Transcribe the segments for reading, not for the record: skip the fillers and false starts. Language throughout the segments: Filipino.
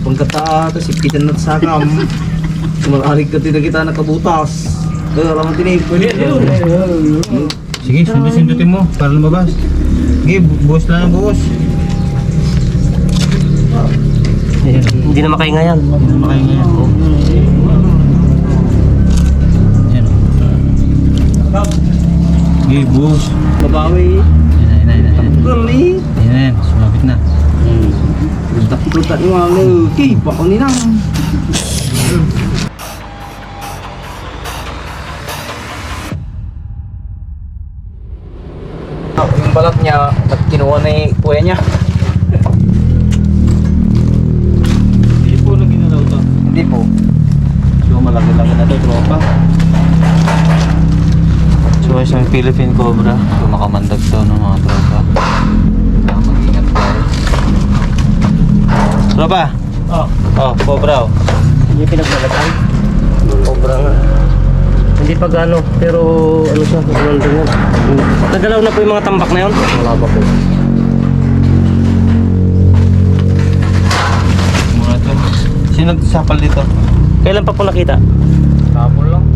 Pagkata, tapos ipitan na sa sakam. Sumaharig ka kita nakabutas. Kaya lang tinig. Sige, sundutin mo para lumabas. Sige, buhos lang ang buhos. Hindi na makahinga yan. Hindi na makahinga yan. Yan. Sige, buhos. Babawi. Yan. Guli. Yan, sumabit na. Tutak ni Walo. Kipa ko ni nang. Yung balat niya, at kinuha na yung kuya niya. Hindi po lagi na daw ito. Hindi po. So, malaki-laki na ito, tropa. So, isang Philippine Cobra. So, makamandag to ng mga tropa. Kaya mag-ingat guys. Tropa! Oh, Cobra oh. Hindi pinaglalagay. Cobra nga. Hindi pa gano, pero ano siya, nandun yan. Nagalaw na po yung mga tambak na yun? Wala pa po. Muna ito. Sino nagsapal dito? Kailan pa po nakita? Tapon lang.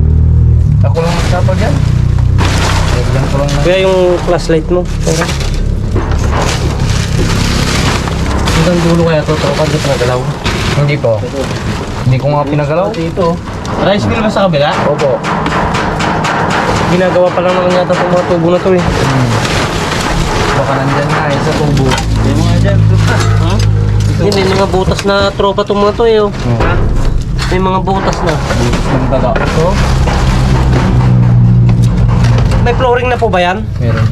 Ako lang magsapal dyan. Bigyan ko lang na. Kaya yung flashlight mo. Hanggang dulo kaya ito, tropa, hindi pa nagalaw. Hindi po. Hindi ko nga pinagalaw. Dito. Rice mill ba sa kabila? Opo. Ginagawa pa lang naman yata itong mga tubo na to eh. Baka nandyan na sa tubo. Yung mga dyan. Ha? Hindi, may mga butas na tropa itong mga to eh. Oh. May mga butas na. Butas ng daga. Oh. May flooring na po ba yan? Meron.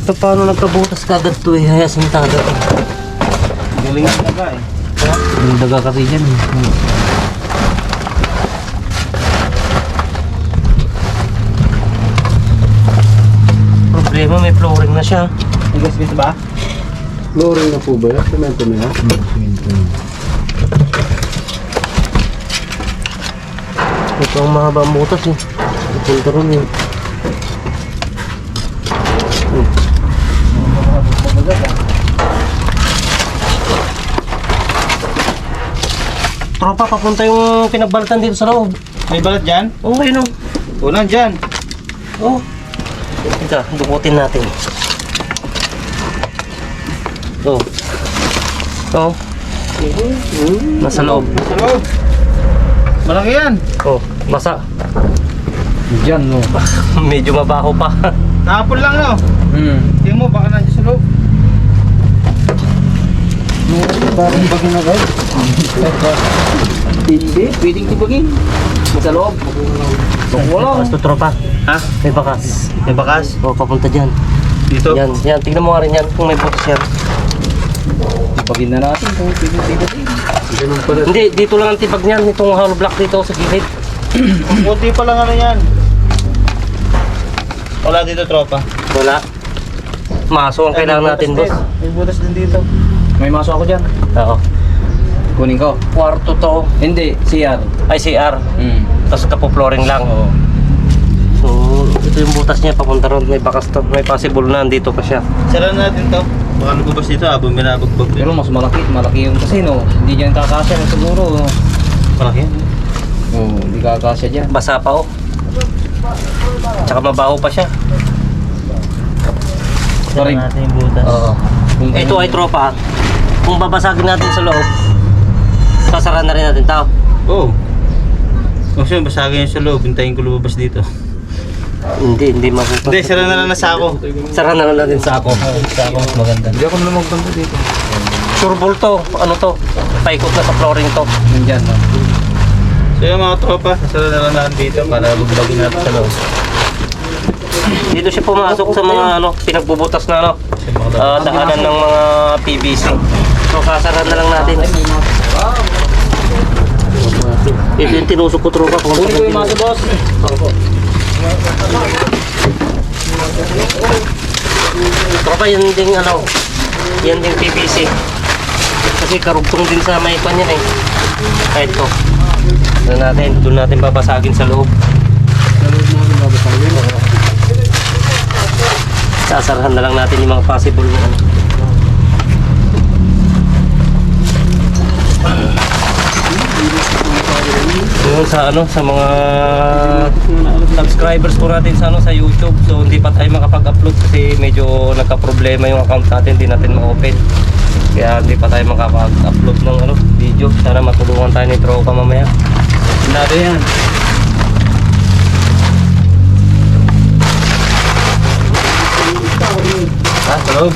At paano nagkabutas kagad to eh? Hayasin taga. Galing ang daga eh. Yung daga kasi dyan. Problema, may flooring na siya. Igas-gas ba? Flooring na po ba yan? Semento na yan? Ito ang mahaba ang butas eh. Ipunta ron eh. Tropa, papunta yung pinagbalatan dito sa loob. May balat dyan? Oo, ngayon oh. Unang dyan. Oh. Ika, dukutin natin. Oh. Oh. Nasa loob. Sa loob. Malaki yan. Oh, basa. Dyan no. Medyo mabaho pa. Nakapon lang no. Tingnan mo, baka nandiyan sa loob. Parang bagin na guys. Hindi. Pwedeng tibagin. Sa loob. Wala. Bakas to, tropa. Ha? May bakas. May bakas? Oh, papunta dyan. Dito? Yan, yan. Tignan mo nga rin yan kung may butas yan. Tibagin na natin kung pwedeng tibagin. Hindi, dito lang ang tibag niyan. Itong hollow block dito sa gilid. Kunti pa lang ano yan. Wala dito tropa. Wala. Maso ang kailangan natin, boss. May butas din dito. May maso ako dyan. Oo. Kunin ko. Kwarto to. Hindi. CR. Ay, CR. Hmm. Tapos kapo-flooring lang. Oo. So, ito yung butas niya papunta ron. May bakas to. May possible na andito pa siya. Sara natin to. Baka lumabas dito habang binabagbag Pero mas malaki. Malaki yung kasi no. Hindi dyan kakasya no, siguro. No? Malaki yan. Oo. Hindi kakasya dyan. Basa pa oh. Tsaka mabaho pa siya. Sara natin yung butas. Oo. Ito ay tropa. Kung babasagin natin sa loob, sasara na rin natin tao. Oo. Kasi basagin yung sa loob. Hintayin ko lumabas dito. Hindi mabukas. Hindi, sara na lang na sako. Sara na lang natin sa ako. Sako mas maganda. Hindi ako naman magbanto dito. Sureball to. Ano to? Paikot na sa flooring to. Nandyan no. So yung mga tropa, sara na lang natin dito para bugbagin natin sa loob. Dito siya pumasok sa mga ano, pinagbubutas na ano, daanan ng mga PVC. So sasara na lang natin. Ito yung tinusok ko tropa. Kunin ko yung maso boss. Tropa yan ding ano, yan ding PVC. Kasi karugtong din sa may pan yan eh. Kahit to. Doon natin babasagin sa loob. Sasarahan na lang natin yung mga possible na ano. sa sa mga subscribers po natin sa sa YouTube. So hindi pa tayo makapag-upload kasi medyo nagka-problema yung account natin, hindi natin ma-open. Kaya hindi pa tayo makapag-upload ng video. Sana matulungan tayo ni Tropa mamaya. Nado yan. Sa loob.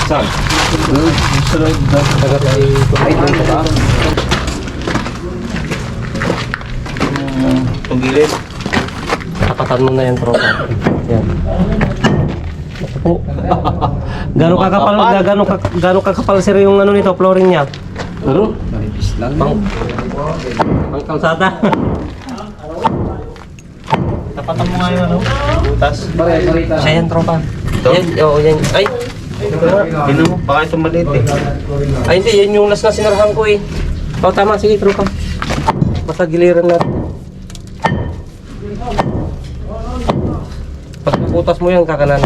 Saan? Sa loob. Pagilid. Tapatan mo na yan, Tropa. Yan. Ito po. Gano'ng kakapal sir yung nito, flooring niya? Ano? Manipis lang. Pang kalsada. Tapatan mo nga yun, butas. Siya yan, Tropa. Ito? Yan, oo, yan. Ay! Tingnan mo, baka ito maliit eh. Ay, hindi. Yan yung last na sinarahan ko eh. Oo, tama. Sige, Tropa. Basta giliran natin. Pag naputas mo yan, kakanan.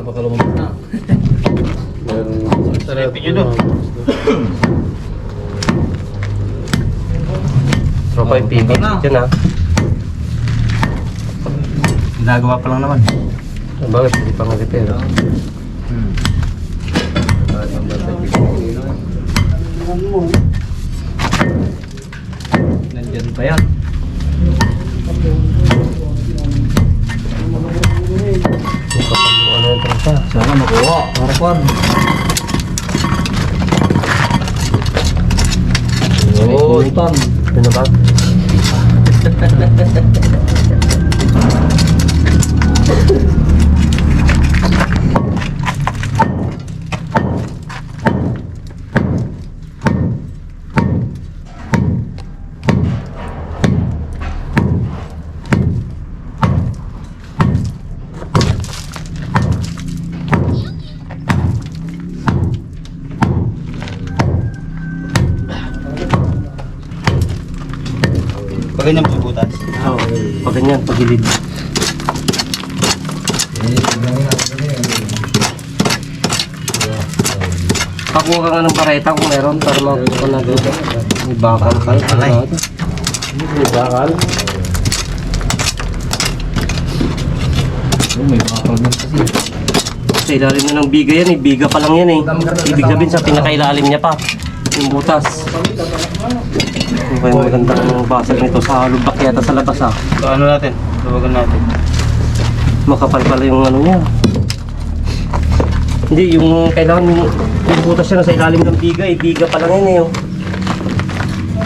Baka lumabas na. Sarapin nyo doon. Tropa, yung PVC dyan ha. Ginagawa pa lang naman. Bakit? Hindi pa mag-repair. Nandyan pa yan. Ano yung Tropa? Sana makuha. Para kwan. Oo. Putan. Ano ba? Pag ganyan po butas. Oo. Pag ganyan, pagilid. Pakuha ka nga ng pareta kung meron para makuha na dito. May bakal ka. Alay. May bakal. May bakal din kasi. Sa ilalim na ng biga yan eh. Biga pa lang yan eh. Ibig sabihin sa pinakailalim niya pa. Yung butas. Ano ba yung magandang basag nito? Sa lubak yata sa labas ah. So ano natin? Luwagan natin. Makapal pala yung niya. Hindi, yung kailangan yung butas siya nasa ilalim ng biga eh. Biga pa lang yan eh. Oh.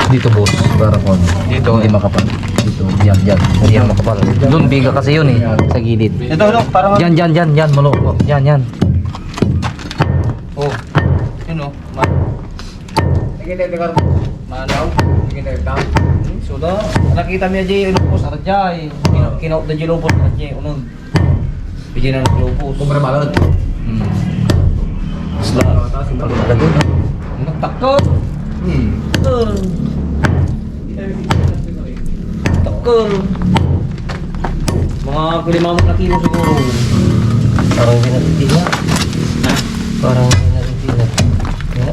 Dito boss, para kwan. Dito. Hindi makapal. Dito, yan. Hindi yan makapal. Doon, biga kasi yun eh. Sa gilid. Ito, parang... Yan, malo. Yan. Oh. Yun o. Manaw, sudah nakita mo dyan yung lupos arjay kinaut na dyan lupos arjay unod bigyan na ng lupos kumara balad sila talaga doon nagtakot takot mga 5 na kilo siguro Parang hindi natitilat. Ha? Parang hindi natitilat. Kaya,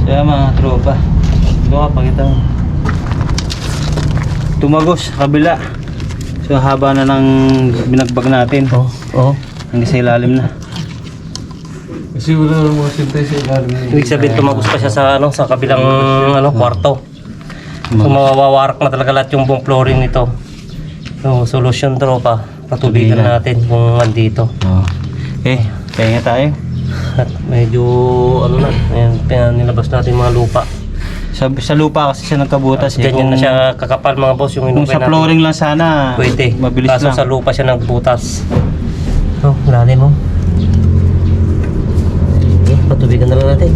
Kaya mga tropa, doon ka pakita mo. Tumagos sa kabila. So haba na ng binagbag natin. oh. Hindi sa ilalim na. kasi wala nang mga sintay sa ilalim Ibig sabihin tumagos pa siya sa sa kabilang kwarto. So mawawarak na talaga lahat yung buong flooring nito. So solution tropa, patubigan natin kung andito. Okay, pahinga tayo. At medyo ayan, nilabas natin mga lupa. Sa lupa kasi siya nagkabutas. At ganyan na siya kakapal mga boss yung Kung inukay sa flooring lang sana, pwede. mabilis Kaso lang. sa lupa siya nagbutas. Oh, lalim mo. Okay, patubigan na lang natin.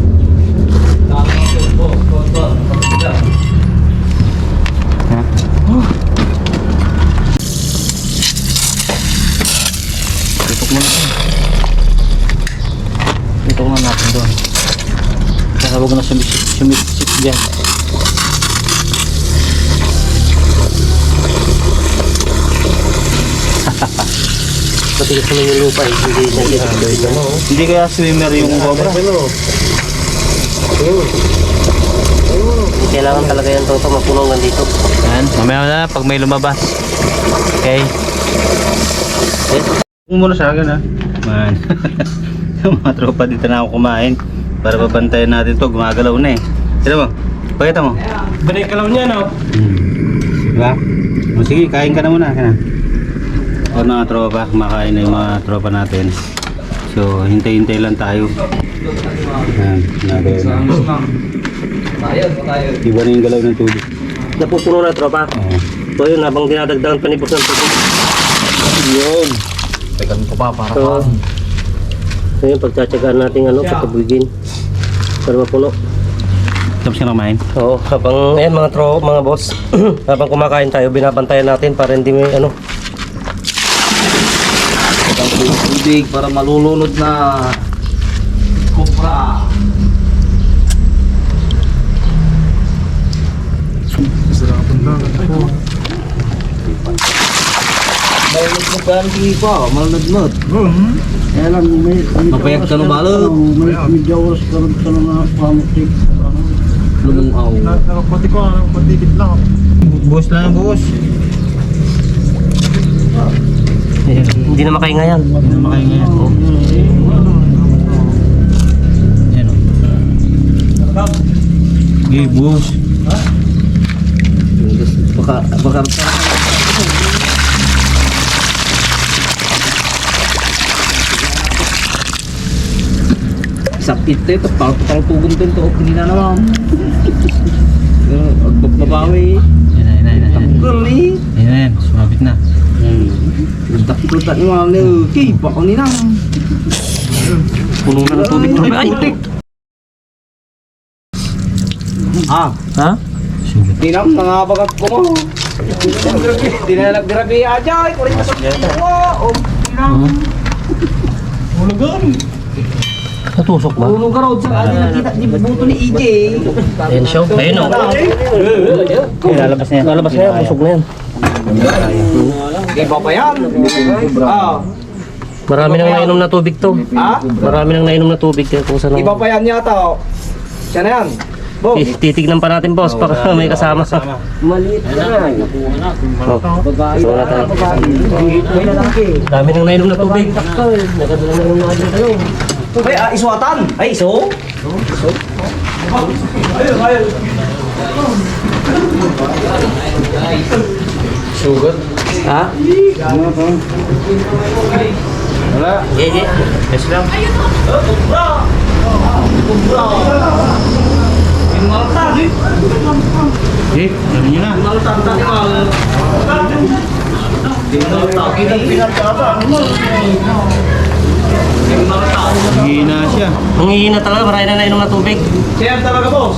Tutok mo natin. Tutok mo natin doon. Kaya huwag na sumisip dyan. matigas naman yung lupa eh. Hindi na ginagawa. Hindi kaya swimmer yung cobra. Kailangan talaga yan toto mapunong dito. Yan, mamaya na pag may lumabas. Okay. Kung muna sa akin ha. Man. Yung mga tropa dito na ako kumain. Para babantayan natin to, gumagalaw na eh. Sino mo? Pakita mo. Banikalaw niya no? Diba? O sige, kain ka na muna. Kaya na. O mga tropa, kumakain na yung mga tropa natin. So, hintay-hintay lang tayo. Yan, nagawin na. Tayo. Iba na yung galaw ng tubig. Napupuno na tropa. Oo. So yun, habang dinadagdagan panipos ng tubig. Yun. Tekan ko pa para So, yun, pagtsatsagaan natin patubigin. Para mapuno. Tapos ka na kumain? Oo, habang, ayan mga boss. Habang kumakain tayo, binabantayan natin para hindi may tubig para malulunod na cobra. May nagsagaan di pa, malunod-nod. Kaya lang, Mapayag ka ng balot. may jawas ka rin sa mga pamutik. Lumungaw. Nakapati ko, nakapatibit lang. Buhos lang ang buhos. hindi na makahinga yan. Hindi na makahinga yan. Yan o. Okay, buhos. Baka sakit ito, pang-tugon din ito, hindi na naman. Magbabawi. Yan na. Takul eh. Yan na yan, sumabit na. Takul ni mga nil. Okay, baka ni nang. Puno na ng tubig tropa. Ay! Ha? Sugat. Tinam, nangabagat ko mo. Di na naggrabe aja. Kulit na sa mo. Tinam. Hulugan. Natusok ba? Hulog ka raw sa atin nakita di buto ni EJ. Ayan siya. Ayun o. Lalabas na yan. Lalabas na yan, busog na yan. Di ba pa yan? Marami nang nainom na tubig to. Ha? Marami nang nainom na tubig kaya kung saan. Di ba pa yan yata? Siya na yan. Bo. Titignan pa natin boss para may kasama. Maliit na. Oh. So na tayo. Dami nang nainom na tubig. Nagadala na ng mga dito. Ay, isuatan. Ay, iso. Sugat. Ha? Wala. Gigi. Yes lang. Okay, alam nyo na. Hihina siya. Ang hihina talaga, marami na nainom na tubig. Siya talaga, boss.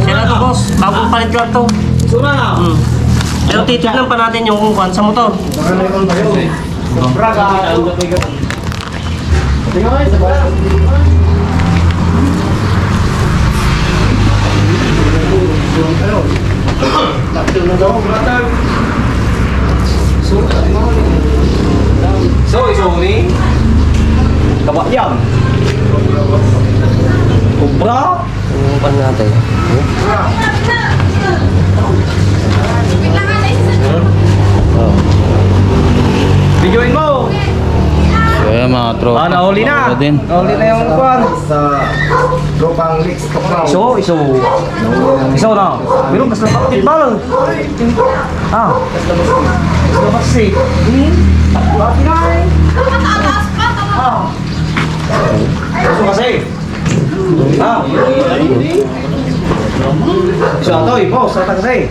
Siya na to boss, bagong palit lang to. Suna na. Pero titignan pa natin yung kung sa motor. Braga. So, iso ni kabak yan. Kubra. Yung pan natin. Videoin mo. So yan mga tropa. Nahuli na. Wala din. Nahuli na yung kwan. Sa tropang mix to crown. Iso. Iso na. Meron kas na bakit ba? Ah. Kas na bakit? Bakit na eh? Ah. Iso kasi. Ah. Iso ato, ipos. Sata kasi.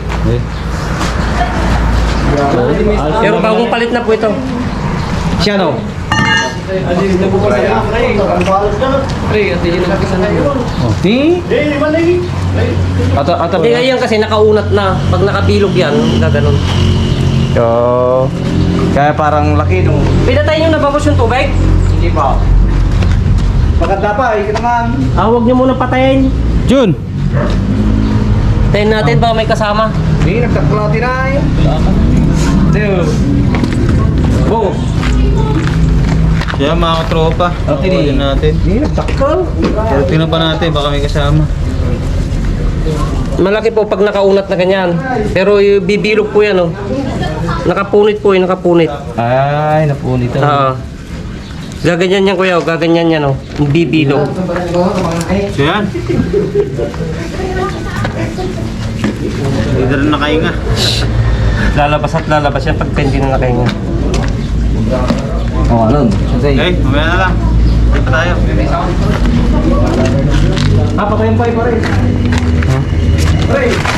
Pero bagong palit na po ito. Siya no? Di? Ata Hindi yan kasi nakaunat na. Pag nakabilog yan, gaganon. So, kaya parang laki nung Pinatay nyo na ba boss yung tubig? hindi pa. Maganda pa, ikit naman. Huwag nyo muna patayin. Jun! Tayin natin baka may kasama. Hindi, nagtaklati na eh. Dude. Bong! Kaya mga katropa, Okay, natin. Hindi, nagtakal. Pero tingnan pa natin, baka may kasama. Malaki po pag nakaunat na ganyan. Pero yung bibilog po yan, oh. Nakapunit po yung nakapunit. Ay, napunit ito. Oo. Gaganyan yan kuya, oh. Gaganyan yan, oh. Yung bibilog. So yan. Hindi na rin nakahinga. Lalabas at lalabas yan pag hindi na nakahinga. Oh, ano? Okay, mamaya na lang. Dito tayo. Ah, patayin pa rin. Pare!